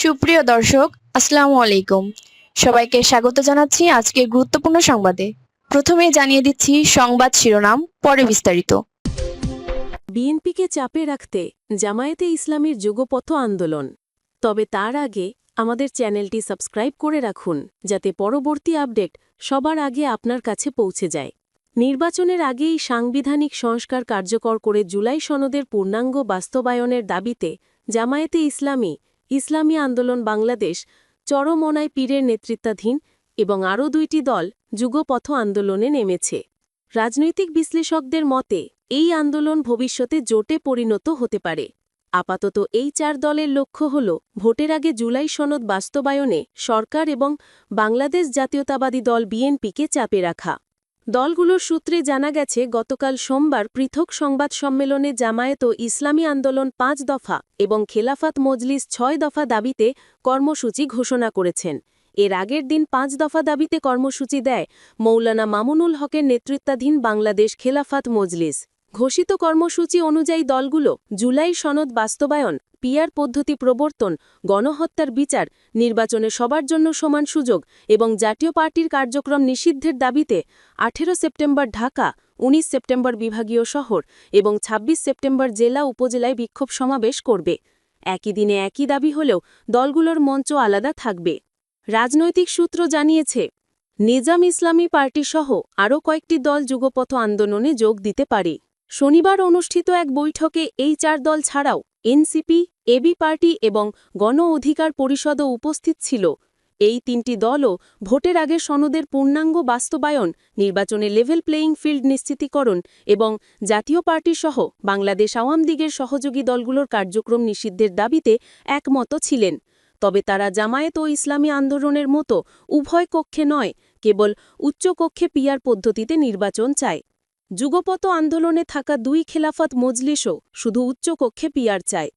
সুপ্রিয় দর্শক, আসসালামু আলাইকুম। সবাইকে স্বাগত জানাচ্ছি আজকের গুরুত্বপূর্ণ সংবাদে। প্রথমেই জানিয়ে দিচ্ছি সংবাদ শিরোনাম, পরে বিস্তারিত। বিএনপিকে চাপে রাখতে জামায়াতে ইসলামীর যুগপথ আন্দোলন। তবে তার আগে আমাদের চ্যানেলটি সাবস্ক্রাইব করে রাখুন, যাতে পরবর্তী আপডেট সবার আগে আপনার কাছে পৌঁছে যায়। নির্বাচনের আগেই সাংবিধানিক সংস্কার কার্যকর করে জুলাই সনদের পূর্ণাঙ্গ বাস্তবায়নের দাবিতে জামায়াতে ইসলামী আন্দোলন বাংলাদেশ, চরমনাই পীরের নেতৃত্বাধীন এবং আরও দুইটি দল যুগপথ আন্দোলনে নেমেছে। রাজনৈতিক বিশ্লেষকদের মতে এই আন্দোলন ভবিষ্যতে জোটে পরিণত হতে পারে। আপাতত এই 4 দলের লক্ষ্য হল ভোটের আগে জুলাই সনদ বাস্তবায়নে সরকার এবং বাংলাদেশ জাতীয়তাবাদী দল বিএনপিকে চাপে রাখা। দলগুলোর সূত্রে জানা গেছে, গতকাল সোমবার পৃথক সংবাদ সম্মেলনে জামায়াত ও ইসলামী আন্দোলন 5 দফা এবং খেলাফত মজলিস 6 দফা দাবিতে কর্মসূচি ঘোষণা করেছেন। এর আগের দিন 5 দফা দাবিতে কর্মসূচি দেয় মৌলানা মামুনুল হকের নেতৃত্বাধীন বাংলাদেশ খেলাফত মজলিস। ঘোষিত কর্মসূচি অনুযায়ী দলগুলো জুলাই সনদ বাস্তবায়ন, পিআর পদ্ধতি প্রবর্তন, গণহত্যার বিচার, নির্বাচনে সবার জন্য সমান সুযোগ এবং জাতীয় পার্টির কার্যক্রম নিষিদ্ধের দাবিতে 18 সেপ্টেম্বর ঢাকা, 19 সেপ্টেম্বর বিভাগীয় শহর এবং 26 সেপ্টেম্বর জেলা উপজেলায় বিক্ষোভ সমাবেশ করবে। একই দিনে একই দাবি হলেও দলগুলোর মঞ্চ আলাদা থাকবে। রাজনৈতিক সূত্র জানিয়েছে, নিজাম ইসলামী পার্টিসহ আরও কয়েকটি দল যুগপথ আন্দোলনে যোগ দিতে পারে। শনিবার অনুষ্ঠিত এক বৈঠকে এই 4 দল ছাড়াও এনসিপি, এবি পার্টি এবং গণ অধিকার পরিষদও উপস্থিত ছিল। এই 3টি দলও ভোটের আগে সনদের পূর্ণাঙ্গ বাস্তবায়ন, নির্বাচনে লেভেল প্লেয়িং ফিল্ড নিশ্চিতীকরণ এবং জাতীয় পার্টিসহ বাংলাদেশ আওয়ামী লীগের সহযোগী দলগুলোর কার্যক্রম নিষিদ্ধের দাবিতে একমত ছিলেন। তবে তারা জামায়াত ও ইসলামী আন্দোলনের মতো উভয় কক্ষে নয়, কেবল উচ্চকক্ষে পিআর পদ্ধতিতে নির্বাচন চায়। যুগপথ আন্দোলনে থাকা 2 খেলাফত মজলিসও শুধু উচ্চকক্ষে পিআর চায়।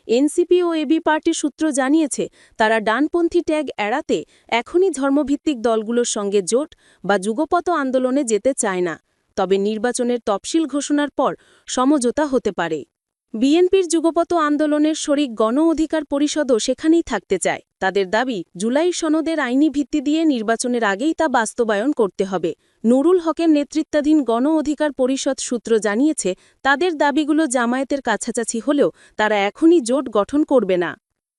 এনসিপি ও এবি পার্টি সূত্র জানিয়েছে, তারা ডানপন্থী ট্যাগ এড়াতে এখনই ধর্মভিত্তিক দলগুলোর সঙ্গে জোট বা যুগপথ আন্দোলনে যেতে চায় না। তবে নির্বাচনের তফসিল ঘোষণার পর সমঝোতা হতে পারে। বিএনপির যুগপথ আন্দোলনের শরিক গণ অধিকার পরিষদও সেখানেই থাকতে চায়। তাদের দাবি, জুলাই সনদের আইনি ভিত্তি দিয়ে নির্বাচনের আগেই তা বাস্তবায়ন করতে হবে। নুরুল হকের নেতৃত্বাধীন গণ অধিকার পরিষদ সূত্র জানিয়েছে, তাদের দাবিগুলো জামায়াতের কাছাকাছি হলেও তারা এখনই জোট গঠন করবে না।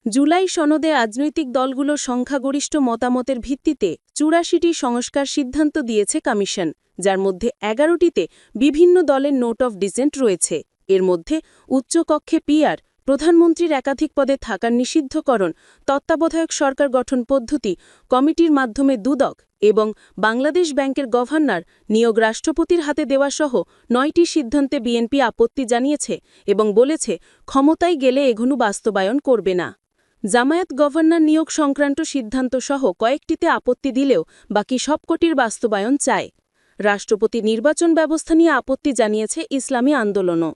জুলাই সনদে রাজনৈতিক দলগুলোর সংখ্যাগরিষ্ঠ মতামতের ভিত্তিতে 84টি সংস্কার সিদ্ধান্ত দিয়েছে কমিশন, যার মধ্যে 11টিতে বিভিন্ন দলের নোট অফ ডিসেন্ট রয়েছে। এর মধ্যে উচ্চকক্ষে পিআর, প্রধানমন্ত্রীর একাধিক পদে থাকার নিষিদ্ধকরণ, তত্ত্বাবধায়ক সরকার গঠন পদ্ধতি, কমিটির মাধ্যমে দুদক এবং বাংলাদেশ ব্যাংকের গভর্নর নিয়োগ রাষ্ট্রপতির হাতে দেওয়াসহ 9টি সিদ্ধান্তে বিএনপি আপত্তি জানিয়েছে এবং বলেছে, ক্ষমতায় গেলে এগুলো বাস্তবায়ন করবে না। জামায়াত গভর্নর নিয়োগ সংক্রান্ত সিদ্ধান্তসহ কয়েকটিতে আপত্তি দিলেও বাকি সবকটির বাস্তবায়ন চায়। রাষ্ট্রপতি নির্বাচন ব্যবস্থা নিয়ে আপত্তি জানিয়েছে ইসলামী আন্দোলনও।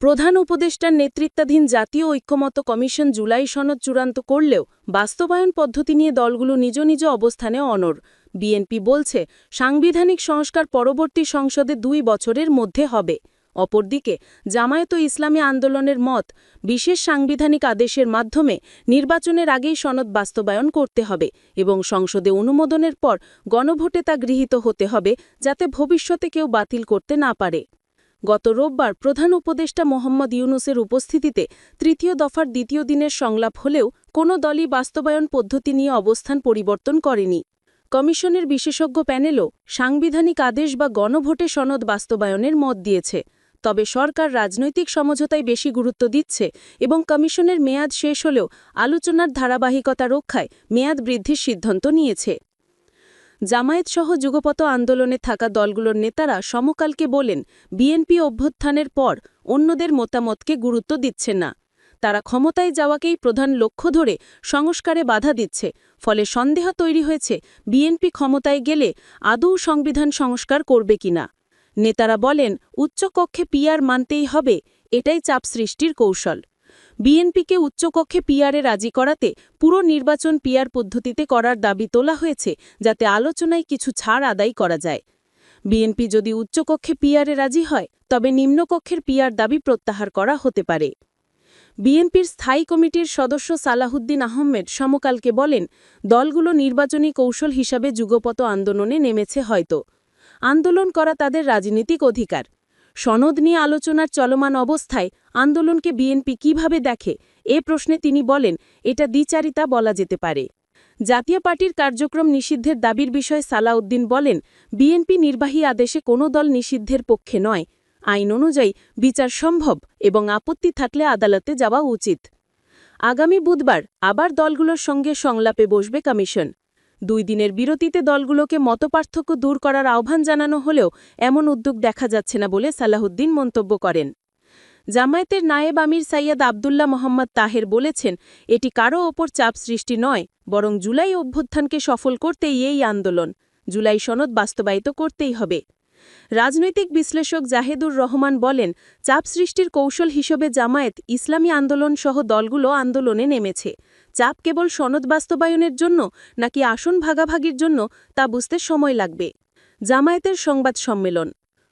প্রধান উপদেষ্টার নেতৃত্বাধীন জাতীয় ঐক্যমত্য কমিশন জুলাই সনদ চূড়ান্ত করলেও বাস্তবায়ন পদ্ধতি নিয়ে দলগুলো নিজ নিজ অবস্থানে অনড়। বিএনপি বলছে, সাংবিধানিক সংস্কার পরবর্তী সংসদে 2 বছরের মধ্যে হবে। অপরদিকে জামায়াত ও ইসলামী আন্দোলনের মত, বিশেষ সাংবিধানিক আদেশের মাধ্যমে নির্বাচনের আগেই সনদ বাস্তবায়ন করতে হবে এবং সংসদে অনুমোদনের পর গণভোটে তা গৃহীত হতে হবে, যাতে ভবিষ্যতে কেউ বাতিল করতে না পারে। গত রোববার প্রধান উপদেষ্টা মোহাম্মদ ইউনূসের উপস্থিতিতে 3য় দফার 2য় দিনের সংলাপ হলেও কোনো দলই বাস্তবায়ন পদ্ধতি নিয়ে অবস্থান পরিবর্তন করেনি। কমিশনের বিশেষজ্ঞ প্যানেলও সাংবিধানিক আদেশ বা গণভোটে সনদ বাস্তবায়নের মত দিয়েছে। তবে সরকার রাজনৈতিক সমঝোতায় বেশি গুরুত্ব দিচ্ছে এবং কমিশনের মেয়াদ শেষ হলেও আলোচনার ধারাবাহিকতা রক্ষায় মেয়াদ বৃদ্ধির সিদ্ধান্ত নিয়েছে। জামায়াতসহ যুগপথ আন্দোলনে থাকা দলগুলোর নেতারা সমকালকে বলেন, বিএনপি অভ্যুত্থানের পর অন্যদের মতামতকে গুরুত্ব দিচ্ছে না। তারা ক্ষমতায় যাওয়াকেই প্রধান লক্ষ্য ধরে সংস্কারে বাধা দিচ্ছে। ফলে সন্দেহ তৈরি হয়েছে, বিএনপি ক্ষমতায় গেলে আদৌ সংবিধান সংস্কার করবে কিনা। নেতারা বলেন, উচ্চকক্ষে পিআর মানতেই হবে, এটাই চাপ সৃষ্টির কৌশল। বিএনপিকে উচ্চকক্ষে পিআরে রাজি করাতে পুরো নির্বাচন পিআর পদ্ধতিতে করার দাবি তোলা হয়েছে, যাতে আলোচনায় কিছু ছাড় আদায় করা যায়। বিএনপি যদি উচ্চকক্ষে পিআরে রাজি হয়, তবে নিম্নকক্ষের পিআর দাবি প্রত্যাহার করা হতে পারে। বিএনপির স্থায়ী কমিটির সদস্য সালাহুদ্দিন আহমেদ সমকালকে বলেন, দলগুলো নির্বাচনী কৌশল হিসাবে যুগপৎ আন্দোলনে নেমেছে হয়তো। আন্দোলন করা তাদের রাজনীতিক অধিকার। সনদ নিয়ে আলোচনার চলমান অবস্থায় আন্দোলনকে বিএনপি কিভাবে দেখে এ প্রশ্নে তিনি বলেন, এটা দ্বিচারিতা বলা যেতে পারে। জাতীয় পার্টির কার্যক্রম নিষিদ্ধের দাবির বিষয়ে সালাউদ্দিন বলেন, বিএনপি নির্বাহী আদেশে কোনো দল নিষিদ্ধের পক্ষে নয়। আইন অনুযায়ী বিচার সম্ভব এবং আপত্তি থাকলে আদালতে যাওয়া উচিত। আগামী বুধবার আবার দলগুলোর সঙ্গে সংলাপে বসবে কমিশন। 2 দিনের বিরতিতে দলগুলোকে মতপার্থক্য দূর করার আহ্বান জানানো হলেও এমন উদ্যোগ দেখা যাচ্ছে না বলে সালাহুদ্দিন মন্তব্য করেন। জামায়াতের নায়েব আমির সৈয়দ আবদুল্লাহ মোহাম্মদ তাহের বলেছেন, এটি কারও ওপর চাপ সৃষ্টি নয়, বরং জুলাই অভ্যুত্থানকে সফল করতেই এই আন্দোলন। জুলাই সনদ বাস্তবায়িত করতেই হবে। রাজনৈতিক বিশ্লেষক জাহেদুর রহমান বলেন, চাপ সৃষ্টির কৌশল হিসেবে জামায়াত ইসলামী আন্দোলন সহ দলগুলো আন্দোলনে নেমেছে। চাপ কেবল সনদ বাস্তবায়নের জন্য নাকি আসন ভাগাভাগির জন্য তা বুঝতে সময় লাগবে। জামায়াতের সংবাদ সম্মেলন।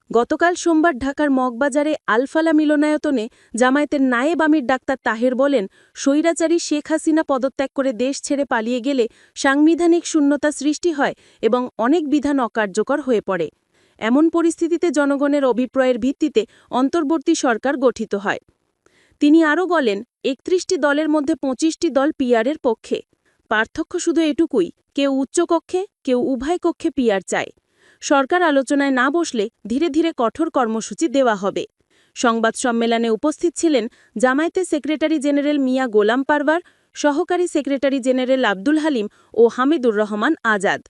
গতকাল সোমবার ঢাকার মগবাজারে আলফালা মিলনায়তনে জামায়াতের নায়েব আমির ডাক্তার তাহের বলেন, স্বৈরাচারী শেখ হাসিনা পদত্যাগ করে দেশ ছেড়ে পালিয়ে গেলে সাংবিধানিক শূন্যতা সৃষ্টি হয় এবং অনেক বিধান অকার্যকর হয়ে পড়ে। এমন পরিস্থিতিতে জনগণের অভিপ্রায়ের ভিত্তিতে অন্তর্বর্তী সরকার গঠিত হয়। তিনি আরও বলেন, 31টি দলের মধ্যে 25টি দল পিআরের পক্ষে। পার্থক্য শুধু এটুকুই, কেউ উচ্চকক্ষে, কেউ উভয় কক্ষে পিআর চায়। সরকার আলোচনায় না বসলে ধীরে ধীরে কঠোর কর্মসূচি দেওয়া হবে। সংবাদ সম্মেলনে উপস্থিত ছিলেন জামায়াতের সেক্রেটারি জেনারেল মিয়া গোলাম পারওয়ার, সহকারী সেক্রেটারি জেনারেল আব্দুল হালিম ও হামিদুর রহমান আজাদ।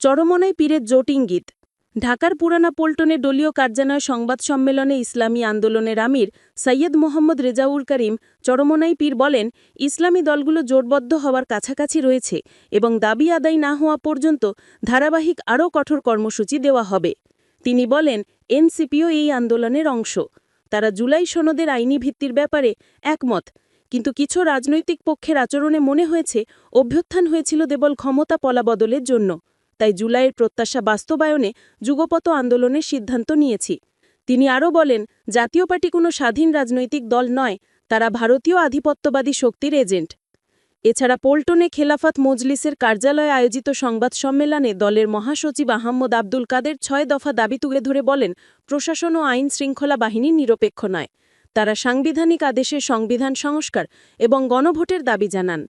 চরমোনাই পীরের জোট ইঙ্গিত। ঢাকার পুরানা পল্টনে দলীয় কার্যালয় সংবাদ সম্মেলনে ইসলামী আন্দোলনের আমির সৈয়দ মোহাম্মদ রেজাউল করিম চরমোনাই পীর বলেন, ইসলামী দলগুলো জোটবদ্ধ হওয়ার কাছাকাছি রয়েছে এবং দাবি আদায় না হওয়া পর্যন্ত ধারাবাহিক আরও কঠোর কর্মসূচি দেওয়া হবে। তিনি বলেন, এনসিপিও এই আন্দোলনের অংশ। তারা জুলাই সনদের আইনি ভিত্তির ব্যাপারে একমত, কিন্তু কিছু রাজনৈতিক পক্ষের আচরণে মনে হয়েছে অভ্যুত্থান হয়েছিল কেবল ক্ষমতা পলাবদলের জন্য। তাই জুলাইয়ের প্রত্যাশা বাস্তবায়নে যুগপৎ আন্দোলনের সিদ্ধান্ত নিয়েছি। তিনি আরও বলেন, জাতীয় পার্টি কোনো স্বাধীন রাজনৈতিক দল নয়, তারা ভারতীয় আধিপত্যবাদী শক্তির এজেন্ট। এছাড়া পল্টনে খেলাফত মজলিসের কার্যালয়ে আয়োজিত সংবাদ সম্মেলনে দলের মহাসচিব আহমদ আব্দুল কাদের 6 দফা দাবি তুলে ধরে বলেন, প্রশাসন ও আইন শৃঙ্খলা বাহিনী নিরপেক্ষ নয়। তারা সাংবিধানিক আদেশে সংবিধান সংস্কার এবং গণভোটের দাবি জানান।